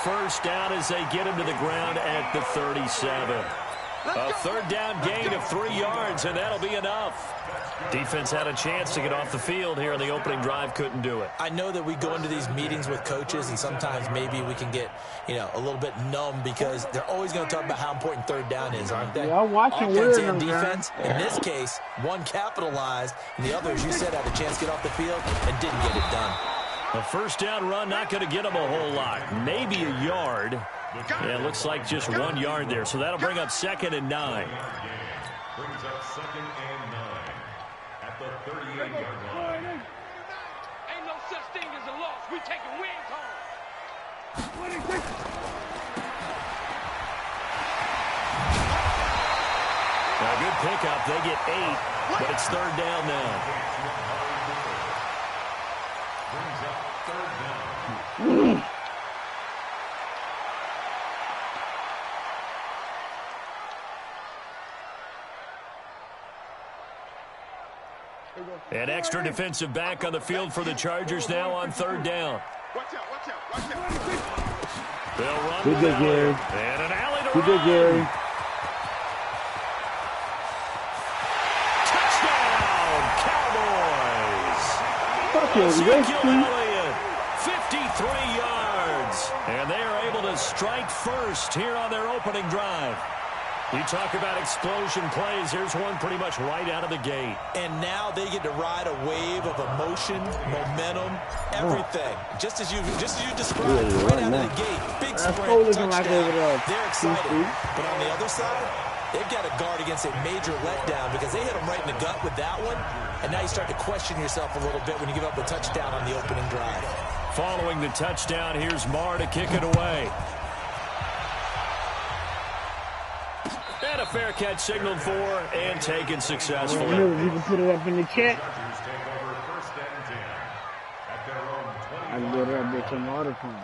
first down as they get him to the ground at the 37. A third down gain of 3 yards, and that'll be enough. Defense had a chance to get off the field here in the opening drive, couldn't do it. I know that we go into these meetings with coaches, and sometimes maybe we can get, a little bit numb because they're always going to talk about how important third down is, aren't they? Yeah, I'm watching offense and defense. In this case, one capitalized, and the other, as you said, had a chance to get off the field and didn't get it done. A first down run, not going to get them a whole lot. Maybe a yard. Yeah, it looks like just 1 yard there. So that'll bring up 2nd and 9. Brings up 2nd and 9 at the 38-yard line. Ain't no such thing as a loss. We taking wins home. A good pickup. They get 8, but it's 3rd down now. Brings up 3rd down. An extra defensive back on the field for the Chargers now on 3rd down. Watch out, watch out, watch out. They'll run Good, Gary. and an alley to Good, Gary. Touchdown, Cowboys! Ezekiel Elliott, 53 yards. And they are able to strike first here on their opening drive. You talk about explosion plays. Here's one pretty much right out of the gate. And now they get to ride a wave of emotion, momentum, everything. Just as you described, right out of the gate. Big sprint, touchdown. They're excited. But on the other side, they've got to guard against a major letdown because they hit them right in the gut with that one. And now you start to question yourself a little bit when you give up a touchdown on the opening drive. Following the touchdown, here's Marr to kick it away. And a fair catch signaled for and taken successfully. You can put it up in the chat. I can go there and get some order from you.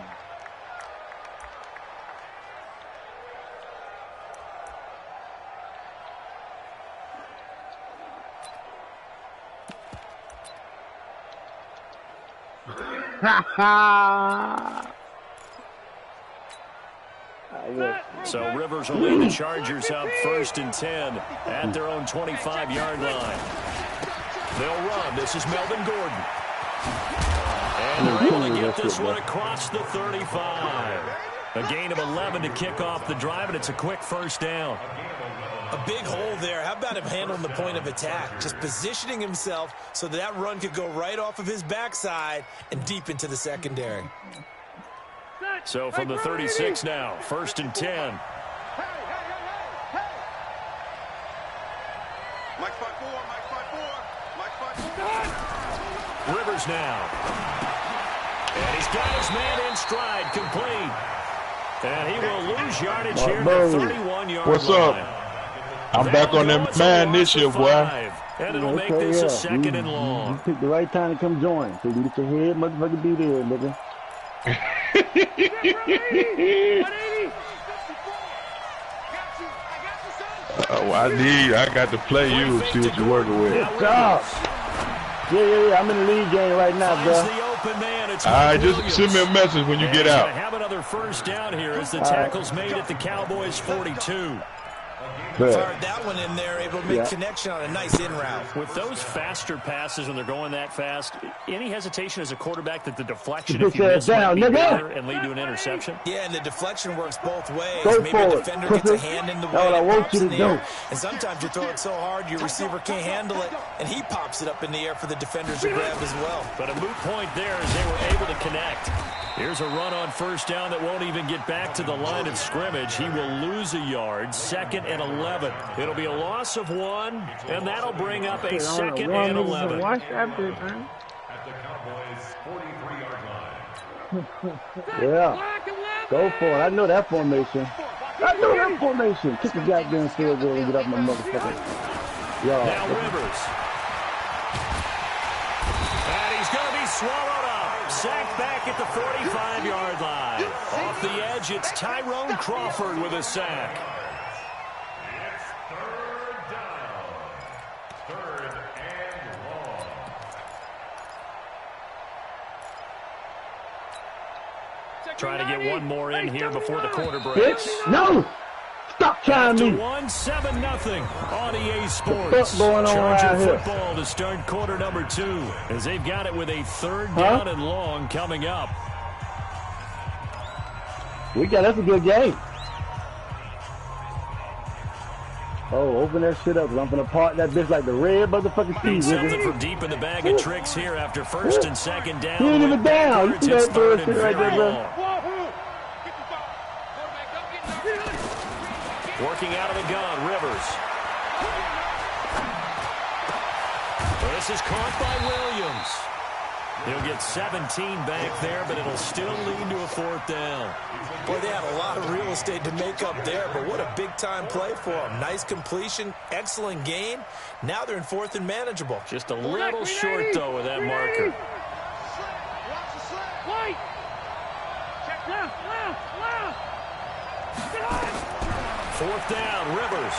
So Rivers will lead the Chargers up 1st and 10 at their own 25-yard line. They'll run. This is Melvin Gordon. And they're able to get this one across the 35. A gain of 11 to kick off the drive, and it's a quick first down. A big hole there. How about him handling the point of attack? Just positioning himself so that run could go right off of his backside and deep into the secondary. So from the 36 now, 1st and 10. Mike 5-4, Mike 5-4, Mike 5-4. Rivers now. And he's got his man in stride, complete. And he will lose yardage here at the 31-yard line. What's up? I'm back on that man this year, boy. And it'll make this a 2nd and long. You picked the right time to come join. So you get your head, motherfucker, be there, nigga. I got to play you and see what you're working with. Yeah, I'm in the lead game right now, bro. All right, just send me a message when you get out. Have another first down here as the tackle's made at the Cowboys' 42. Fired that one in there, able to make connection on a nice in route. With those faster passes when they're going that fast, any hesitation as a quarterback that the deflection, if you miss, might be better and lead to an interception? Yeah, and the deflection works both ways. Go Maybe a defender gets a hand in the way I and want pops you in to the air. do. And sometimes you throw it so hard your receiver can't handle it, and he pops it up in the air for the defenders to grab as well. But a moot point there as they were able to connect. Here's a run on first down that won't even get back to the line of scrimmage. He will lose a yard, 2nd and 11. It'll be a loss of 1, and that'll bring up a 2nd and 11. Watch that bit, man. At the Cowboys' 43-yard line. Yeah. Go for it. I know that formation. Kick the goddamn field goal and get up my motherfucker. Now Rivers. And he's going to be swallowed up. Sacked back at the 45-yard line. Off the edge, it's Tyrone Crawford with a sack. It's 3rd down. 3rd and long. Trying to get one more in here before the quarter breaks. Bitch, no! Stop trying After me. 7-0 on EA Sports. What's going on Charger out here? football to start quarter number 2 as they've got it with a 3rd down and long coming up. That's a good game. Oh, open that shit up. 'Cause I'm gonna park that bitch like the red motherfucking Need season. something from deep in the bag of tricks here after 1st and 2nd down. He ain't even down. You see It's that 3rd and bullshit right there, very bro? long. Working out of the gun, Rivers. This is caught by Williams. He'll get 17 back there, but it'll still lead to a 4th down. Boy, they had a lot of real estate to make up there, but what a big-time play for them. Nice completion, excellent game. Now they're in 4th and manageable. Just a little short, though, with that marker. Fourth down, Rivers.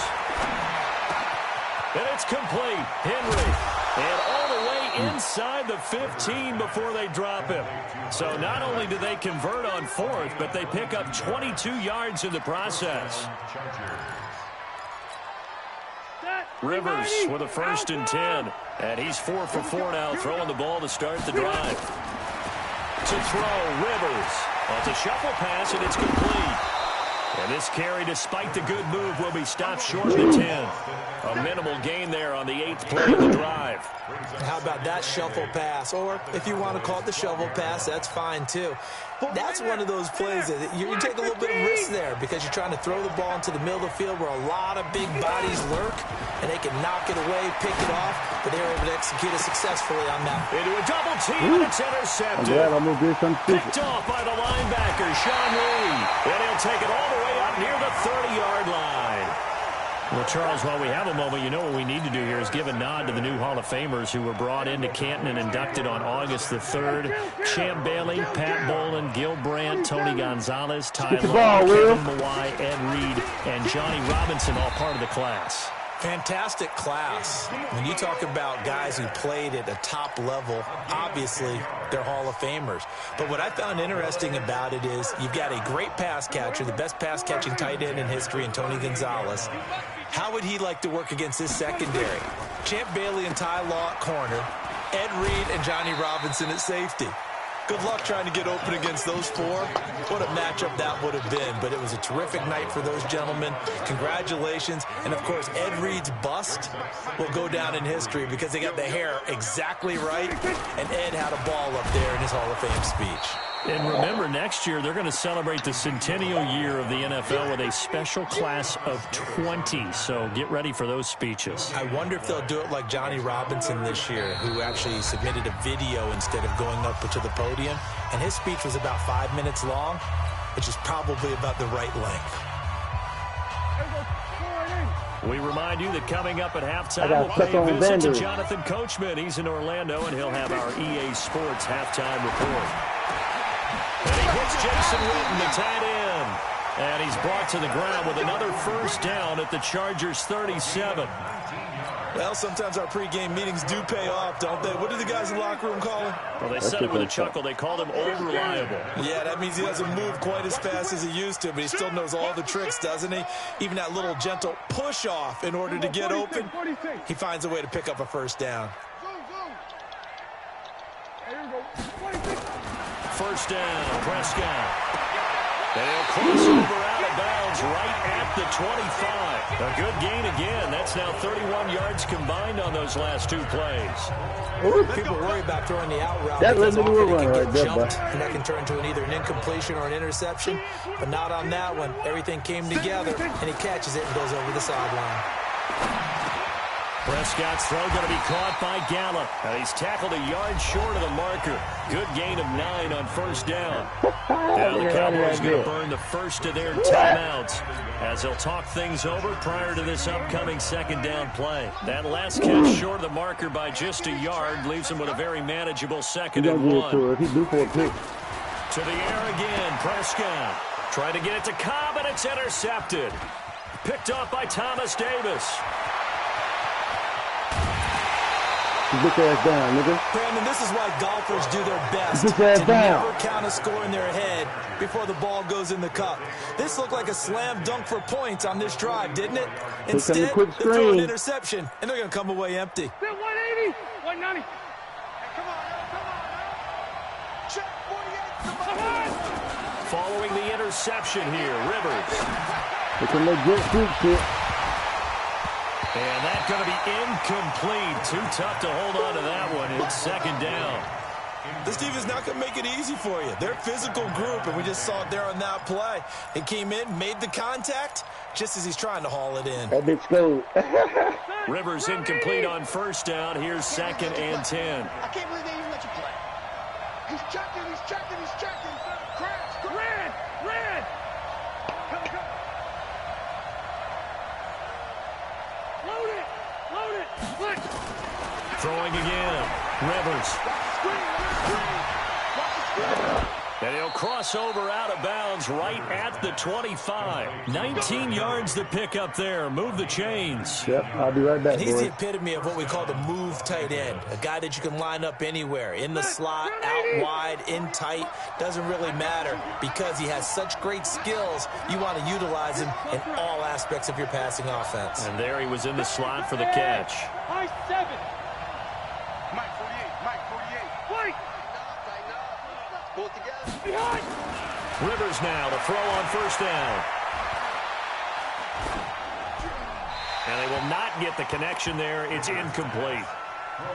And it's complete. Henry. And all the way inside the 15 before they drop him. So not only do they convert on 4th, but they pick up 22 yards in the process. Rivers with a 1st and 10. And he's 4 for 4 now, throwing the ball to start the drive. To throw, Rivers. It's a shuffle pass, and it's complete. And this carry, despite the good move, will be stopped short of the 10. A minimal gain there on the 8th play of the drive. How about that shuffle pass? Or if you want to call it the shovel pass, that's fine too. That's one of those plays that you take a little bit of risk there because you're trying to throw the ball into the middle of the field where a lot of big bodies lurk, and they can knock it away, pick it off, but they were able to execute it successful on that. Into a double team, and it's intercepted. Picked off by the linebacker, Sean Lee. And he'll take it all the way up near the 30-yard line. Well, Charles, while we have a moment, you know what we need to do here is give a nod to the new Hall of Famers who were brought into Canton and inducted on August the 3rd. Champ Bailey, Pat Bolin, Gil Brandt, Tony Gonzalez, Ty Law, Kevin Mawai, Ed Reed, and Johnny Robinson, all part of the class. Fantastic class. When you talk about guys who played at a top level, obviously they're Hall of Famers. But what I found interesting about it is you've got a great pass catcher, the best pass-catching tight end in history, in Tony Gonzalez. How would he like to work against his secondary? Champ Bailey and Ty Law at corner, Ed Reed and Johnny Robinson at safety. Good luck trying to get open against those 4. What a matchup that would have been. But it was a terrific night for those gentlemen. Congratulations. And, of course, Ed Reed's bust will go down in history because they got the hair exactly right. And Ed had a ball up there in his Hall of Fame speech. And remember, next year they're going to celebrate the centennial year of the NFL with a special class of 20. So get ready for those speeches. I wonder if they'll do it like Johnny Robinson this year, who actually submitted a video instead of going up to the podium. And his speech was about 5 minutes long, which is probably about the right length. We remind you that coming up at halftime, we'll pay a visit to Jonathan Coachman. He's in Orlando, and he'll have our EA Sports halftime report. And he hits Jason Witten, the tight end. And he's brought to the ground with another 1st down at the Chargers' 37. Well, sometimes our pregame meetings do pay off, don't they? What do the guys in the locker room call him? Well, they said it with a chuckle. They called him Old Reliable. Yeah, that means he doesn't move quite as fast as he used to, but he still knows all the tricks, doesn't he? Even that little gentle push-off in order to get open, he finds a way to pick up a 1st down. 1st down, Prescott. And he'll cross over out of bounds right at the 25. A good gain again. That's now 31 yards combined on those last 2 plays. People worry about throwing the out route because often it can get jumped, and that can turn into either an incompletion or an interception. But not on that one. Everything came together, and he catches it and goes over the sideline. Prescott's throw going to be caught by Gallup. And he's tackled a yard short of the marker. Good gain of 9 on 1st down. Now the Cowboys going to burn the first of their timeouts as they'll talk things over prior to this upcoming 2nd down play. That last catch short of the marker by just a yard leaves him with a very manageable 2nd and 1. To the air again, Prescott. Trying to get it to Cobb, and it's intercepted. Picked off by Thomas Davis. Bitch ass down, nigga. Brandon, this is why golfers do their best Bitch ass to down. never count a score in their head before the ball goes in the cup. This looked like a slam dunk for points on this drive, didn't it? Instead, they throw an interception, and they're going to come away empty. 180, 190. Come on. Check 48. Come on. Following the interception here, Rivers. It's a legit freak shit. And that's going to be incomplete. Too tough to hold on to that one. It's second down. This team is not going to make it easy for you. They're a physical group, and we just saw it there on that play. It came in, made the contact, just as he's trying to haul it in. That bitch goes. Rivers incomplete on first down. Here's second and 10. I can't believe they even let you play. He's checking. Red. Come. Load it. Split. Throwing again. Rivers. And he'll cross over out of bounds right at the 25. 19 yards to pick up there. Move the chains. Yep, I'll be right back, And he's boys. the epitome of what we call the move tight end. A guy that you can line up anywhere. In the slot, out wide, in tight. Doesn't really matter because he has such great skills. You want to utilize him in all aspects of your passing offense. And there he was in the slot for the catch. High 7. Mike 48. Wait. Pull it together. Behind. Rivers now to throw on first down. And they will not get the connection there. It's incomplete.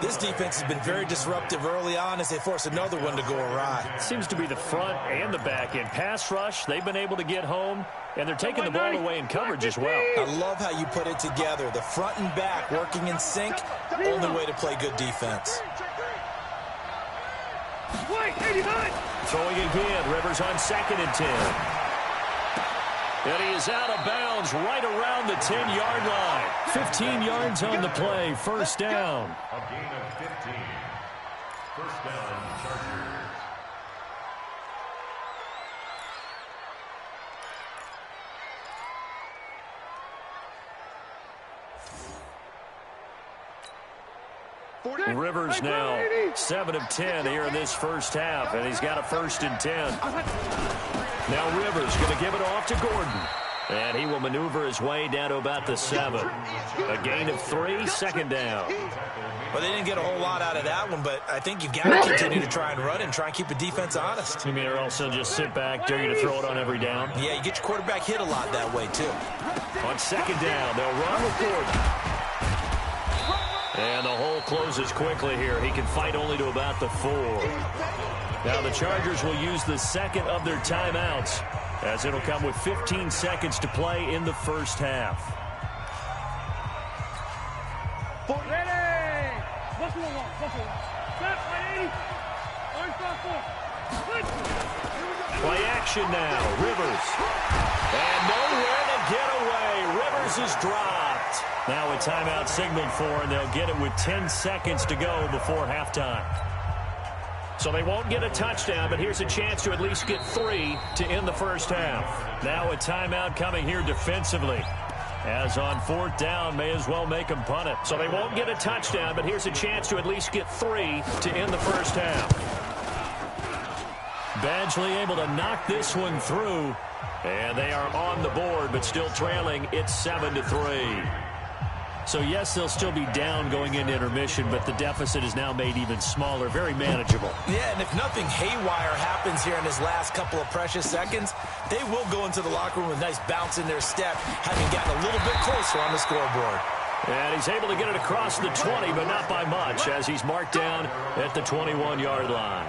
This defense has been very disruptive early on as they force another one to go awry. Seems to be the front and the back end. Pass rush, they've been able to get home, and they're taking the ball away in coverage as well. I love how you put it together. The front and back working in sync, only way to play good defense. Wait, 89. Throwing again, Rivers on second and 10. And he is out of bounds right around the 10-yard line. 15 yards on the play, first down. A gain of 15. First down, Chargers. Rivers now 7 of 10 here in this first half, and he's got a first and 10. Now Rivers going to give it off to Gordon, and he will maneuver his way down to about the 7. A gain of 3, second down. Well, they didn't get a whole lot out of that one, but I think you've got to continue to try and run and try and keep the defense honest. You mean or also just sit back, dare you to throw it on every down? Yeah, you get your quarterback hit a lot that way, too. On second down, they'll run with Gordon. And the hole closes quickly here. He can fight only to about the 4. Now the Chargers will use the second of their timeouts, as it'll come with 15 seconds to play in the first half. Ready. Buffalo 1. Snap, 180. Play action now. Rivers. And nowhere to get away. Rivers is dropped. Now a timeout signaled for, and they'll get it with 10 seconds to go before halftime. So they won't get a touchdown, but here's a chance to at least get 3 to end the first half. Now a timeout coming here defensively. As on fourth down, may as well make them punt it. So they won't get a touchdown, but here's a chance to at least get 3 to end the first half. Badgley able to knock this one through. And they are on the board, but still trailing. It's 7-3. So, yes, they'll still be down going into intermission, but the deficit is now made even smaller, very manageable. Yeah, and if nothing haywire happens here in his last couple of precious seconds, they will go into the locker room with a nice bounce in their step, having gotten a little bit closer on the scoreboard. And he's able to get it across the 20, but not by much, as he's marked down at the 21-yard line.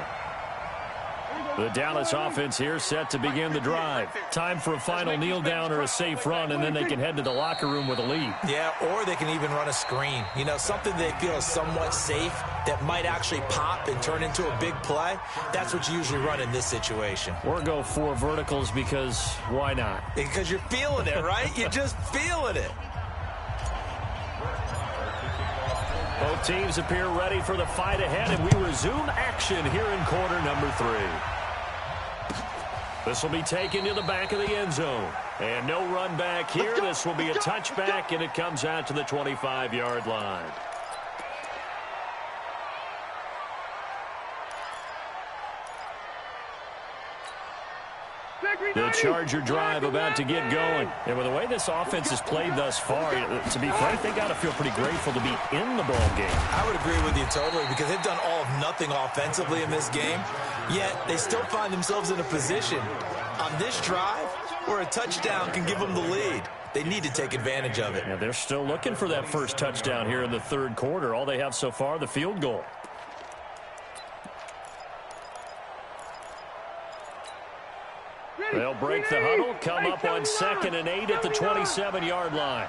The Dallas offense here set to begin the drive. Time for a final kneel down or a safe run, and then they can head to the locker room with a lead. Yeah, or they can even run a screen. You know, something they feel is somewhat safe that might actually pop and turn into a big play. That's what you usually run in this situation. Or go 4 verticals because why not? Because you're feeling it, right? You're just feeling it. Both teams appear ready for the fight ahead, and we resume action here in quarter number 3. This will be taken to the back of the end zone. And no run back here. This will be a touchback, and it comes out to the 25-yard line. The Charger drive about to get going. And with the way this offense has played thus far, to be frank, they got to feel pretty grateful to be in the ball game. I would agree with you totally because they've done all of nothing offensively in this game, yet they still find themselves in a position on this drive where a touchdown can give them the lead. They need to take advantage of it. Yeah, they're still looking for that first touchdown here in the third quarter. All they have so far, the field goal. They'll break the huddle, come up on 2nd and 8 at the 27-yard line.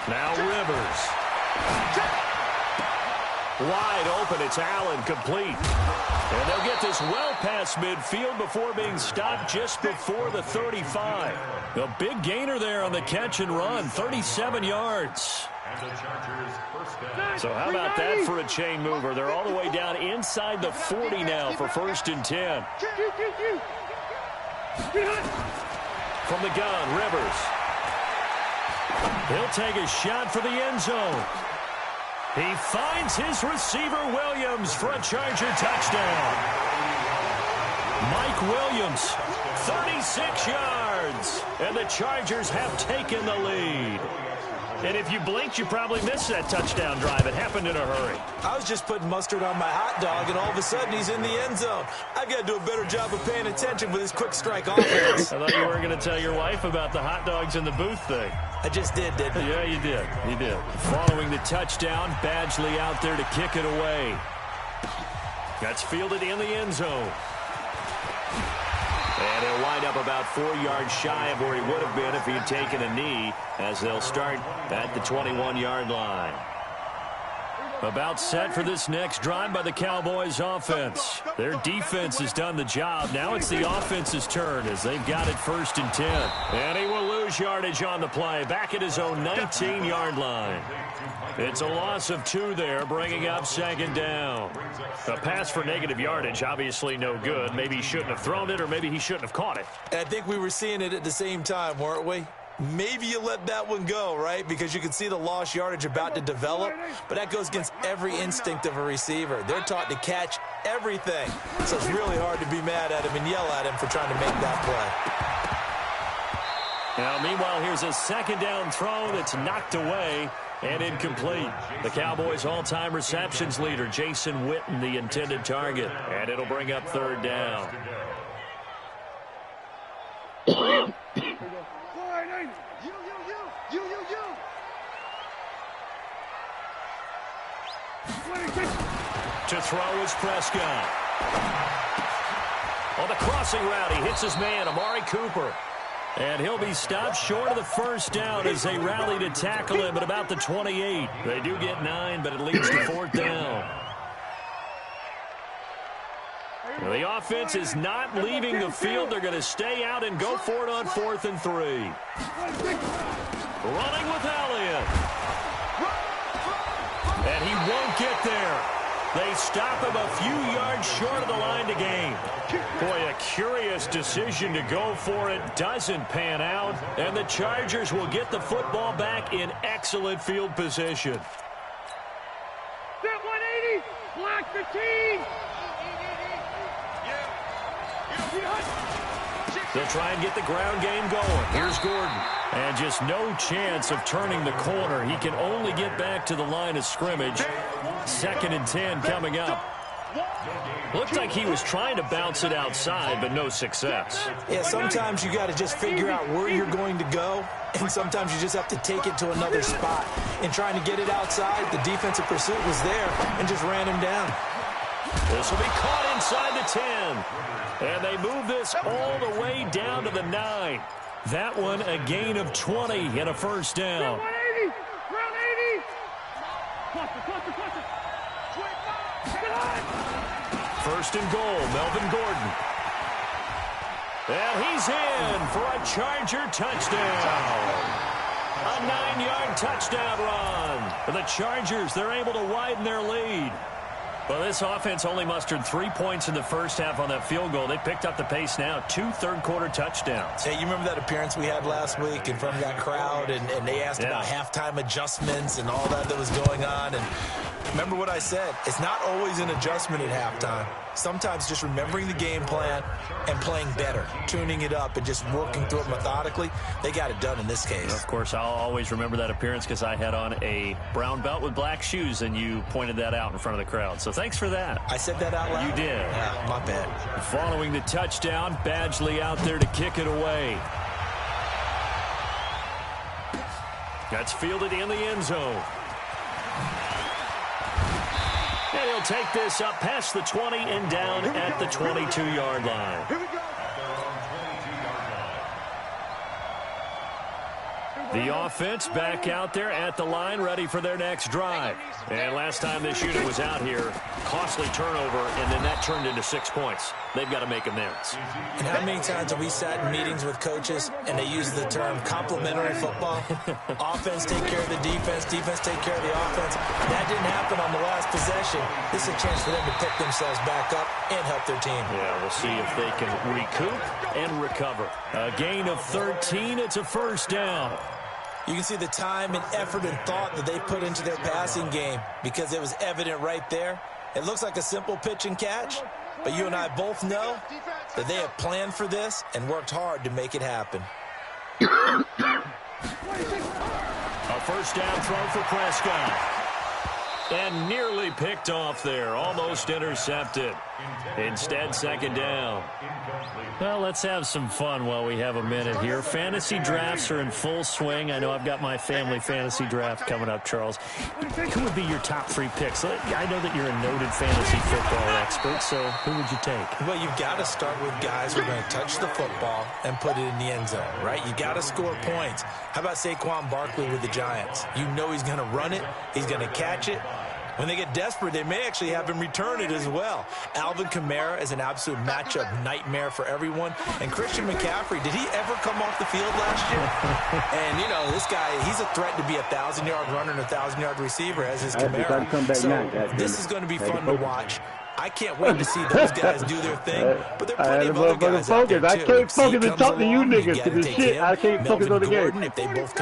Now Rivers. Wide open, it's Allen, complete. And they'll get this well past midfield before being stopped just before the 35. A big gainer there on the catch and run, 37 yards. So how about that for a chain mover? They're all the way down inside the 40 now for 1st and 10. From the gun, Rivers. He'll take a shot for the end zone. He finds his receiver, Williams, for a Charger touchdown. Mike Williams, 36 yards. And the Chargers have taken the lead. And if you blinked, you probably missed that touchdown drive. It happened in a hurry. I was just putting mustard on my hot dog, and all of a sudden he's in the end zone. I've got to do a better job of paying attention with this quick strike offense. I thought you were going to tell your wife about the hot dogs in the booth thing. I just did, didn't I? Yeah, you did. You did. Following the touchdown, Badgley out there to kick it away. That's fielded in the end zone. And he'll wind up about 4 yards shy of where he would have been if he had taken a knee, as they'll start at the 21-yard line. About set for this next drive by the Cowboys offense. Their defense has done the job. Now it's the offense's turn as they've got it 1st and 10. And he will lose yardage on the play, back at his own 19-yard line. It's a loss of 2 there, bringing up 2nd down. A pass for negative yardage, obviously no good. Maybe he shouldn't have thrown it, or maybe he shouldn't have caught it. And I think we were seeing it at the same time, weren't we? Maybe you let that one go, right? Because you can see the lost yardage about to develop, but that goes against every instinct of a receiver. They're taught to catch everything, so it's really hard to be mad at him and yell at him for trying to make that play. Now, meanwhile, here's a 2nd down throw that's knocked away and incomplete. The Cowboys' all-time receptions leader, Jason Witten, the intended target, and it'll bring up 3rd down. To throw is Prescott. On the crossing route, he hits his man, Amari Cooper. And he'll be stopped short of the 1st down as they rally to tackle him at about the 28. They do get 9, but it leads to 4th down. Well, the offense is not leaving the field. They're going to stay out and go for it on 4th and 3. Running with Elliott. And he won't get there. They stop him a few yards short of the line to gain. Boy, a curious decision to go for it. Doesn't pan out. And the Chargers will get the football back in excellent field position. That 180, block the team. They'll try and get the ground game going. Here's Gordon. And just no chance of turning the corner. He can only get back to the line of scrimmage. 2nd and 10 coming up. Looked like he was trying to bounce it outside, but no success. Yeah, sometimes you got to just figure out where you're going to go, and sometimes you just have to take it to another spot. In trying to get it outside, the defensive pursuit was there and just ran him down. This will be caught inside the 10. And they move this all the way down to the 9. That one a gain of 20 and a 1st down. 180, 1st and goal, Melvin Gordon. And he's in for a Charger touchdown. A 9-yard touchdown run. For the Chargers, they're able to widen their lead. Well, this offense only mustered 3 points in the 1st half on that field goal. They picked up the pace now. 2 third-quarter touchdowns. Hey, you remember that appearance we had last week in front of that crowd, and they asked about halftime adjustments and all that was going on, and Remember what I said. It's not always an adjustment at halftime. Sometimes just remembering the game plan and playing better, tuning it up and just working through it methodically. They got it done in this case. Of course, I'll always remember that appearance because I had on a brown belt with black shoes, and you pointed that out in front of the crowd. So thanks for that. I said that out loud? You did. Yeah, my bad. Following the touchdown, Badgley out there to kick it away. That's fielded in the end zone. And he'll take this up past the 20 and down at the 22-yard line. Here we go. The offense back out there at the line, ready for their next drive. And last time this unit was out here, costly turnover, and then that turned into 6 points. They've got to make amends. And how many times have we sat in meetings with coaches and they use the term complementary football? Offense take care of the defense, defense take care of the offense. That didn't happen on the last possession. This is a chance for them to pick themselves back up and help their team. Yeah, we'll see if they can recoup and recover. A gain of 13, it's a first down. You can see the time and effort and thought that they put into their passing game because it was evident right there. It looks like a simple pitch and catch, but you and I both know that they have planned for this and worked hard to make it happen. A first down throw for Prescott. And nearly picked off there. Almost intercepted. Instead, second down. Well, let's have some fun while we have a minute here. Fantasy drafts are in full swing. I know I've got my family fantasy draft coming up, Charles. Who would be your top 3 picks? I know that you're a noted fantasy football expert, so who would you take? Well, you've got to start with guys who are going to touch the football and put it in the end zone, right? You got to score points. How about Saquon Barkley with the Giants? You know he's going to run it. He's going to catch it. When they get desperate, they may actually have him return it as well. Alvin Kamara is an absolute matchup nightmare for everyone. And Christian McCaffrey, did he ever come off the field last year? And, you know, this guy, he's a threat to be a 1,000-yard runner and a 1,000-yard receiver, as is Kamara. So this is going to be fun to watch. I can't wait to see those guys do their thing, but there are plenty of other guys out there, too. I can't focus and talk to you niggas because this shit, I can't focus on the game. I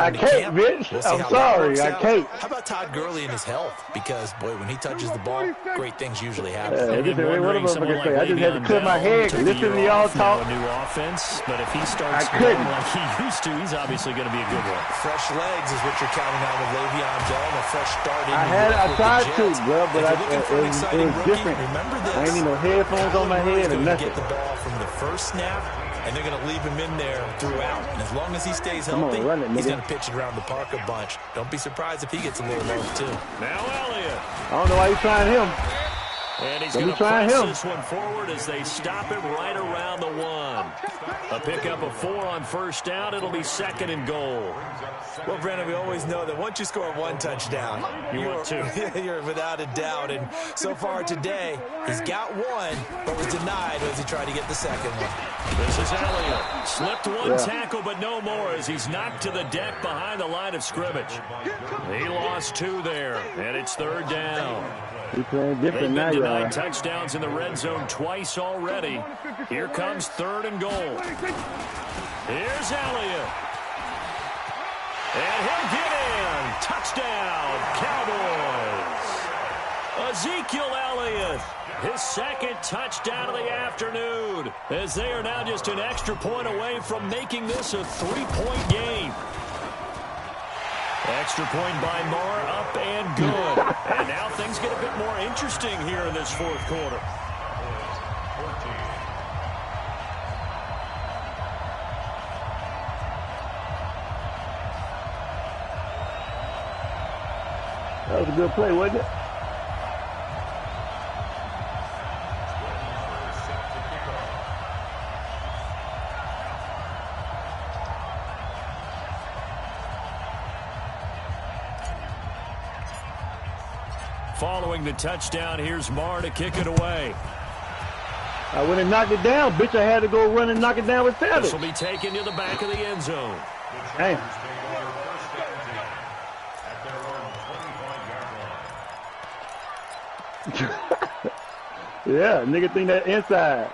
can't, bitch. I'm sorry, I can't. How about Todd Gurley and his health? Because, boy, when he touches the ball, great things usually happen. I just had to clear my head, listen to y'all talk. A new offense, but if he starts going like he used to, he's obviously going to be a good one. Fresh legs is what you're counting on with Le'Veon Bell and a fresh start in I tried to, bro, but it was different. Remember this. I ain't need no headphones on my head or nothing. Get the ball from the first snap, and they're going to leave him in there throughout. And as long as he stays healthy, he's going to pitch it around the park a bunch. Don't be surprised if he gets a little low, too. Now Elliott. I don't know why he's trying him. And he's going to press this one forward as they stop him right around the 1. A pickup of 4 on first down. It'll be second and goal. Well, Brandon, we always know that once you score 1 touchdown, you're without a doubt. And so far today, he's got 1, but was denied as he tried to get the second one. This is Elliott. Slipped 1 tackle, but no more as he's knocked to the deck behind the line of scrimmage. He lost 2 there, and it's third down. He's playing different now, y'all. 9 touchdowns in the red zone twice already. Here comes third and goal. Here's Elliott. And he'll get in. Touchdown, Cowboys. Ezekiel Elliott, his second touchdown of the afternoon, as they are now just an extra point away from making this a 3-point game. Extra point by Marr, up and good. And now things get a bit more interesting here in this fourth quarter. That was a good play, wasn't it? Following the touchdown, here's Marr to kick it away. I went and knocked it down, bitch. I had to go run and knock it down with Savage. This will be taken to the back of the end zone. Damn. Yeah, nigga think that inside.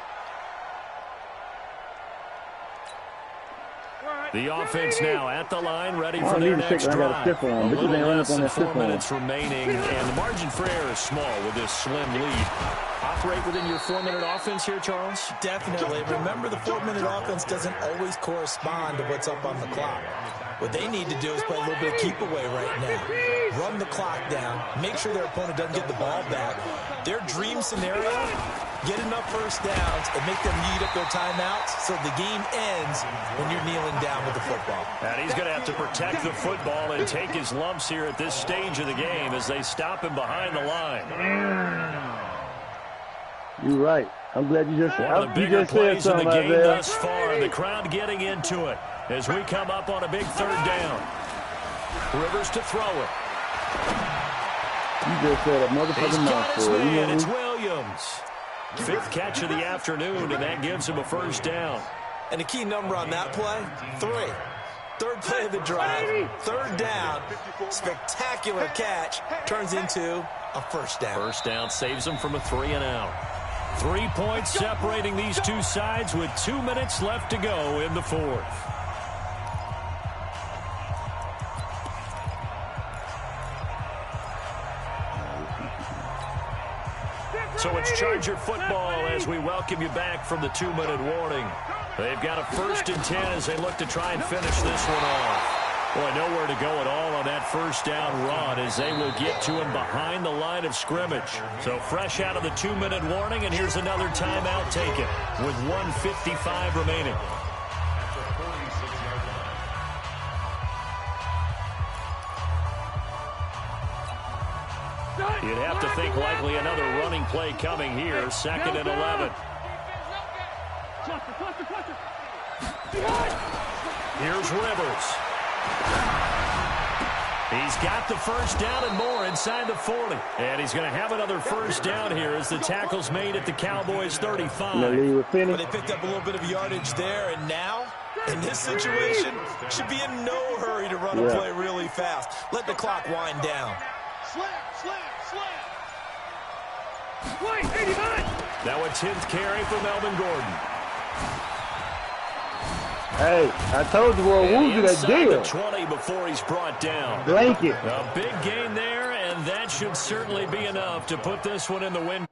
The offense now at the line, ready for their next drive. A little less than 4 minutes remaining, and the margin for error is small with this slim lead. Operate within your 4-minute offense here, Charles? Definitely. Remember, the 4-minute offense doesn't always correspond to what's up on the clock. What they need to do is play a little bit of keep away right now. Run the clock down. Make sure their opponent doesn't get the ball back. Their dream scenario, get enough first downs and make them eat up their timeouts so the game ends when you're kneeling down with the football. And he's going to have to protect the football and take his lumps here at this stage of the game as they stop him behind the line. You're right. I'm glad you just, one of the bigger plays in the game thus far. The crowd getting into it as we come up on a big 3rd down. Rivers to throw it. You just said a motherfucking mouthful. It's Williams. 5th catch of the afternoon, and that gives him a 1st down. And the key number on that play, 3. 3rd play of the drive, 3rd down, spectacular catch, turns into a 1st down. 1st down saves him from a 3-and-out. 3 points separating these two sides with 2 minutes left to go in the 4th. So it's Charger football as we welcome you back from the 2-minute warning. They've got a 1st and 10 as they look to try and finish this one off. Boy, nowhere to go at all on that 1st down run as they will get to him behind the line of scrimmage. So fresh out of the 2-minute warning, and here's another timeout taken with 1:55 remaining. You'd have to think likely another running play coming here. 2nd and 11. Here's Rivers. He's got the 1st down and more inside the 40. And he's going to have another 1st down here as the tackle's made at the Cowboys 35. But they picked up a little bit of yardage there, and now, in this situation, should be in no hurry to run a play really fast. Let the clock wind down. Now a 10th carry for Melvin Gordon. Hey, I told you we'll lose that deal. The 20 before he's brought down. Blanket. A big gain there, and that should certainly be enough to put this one in the win.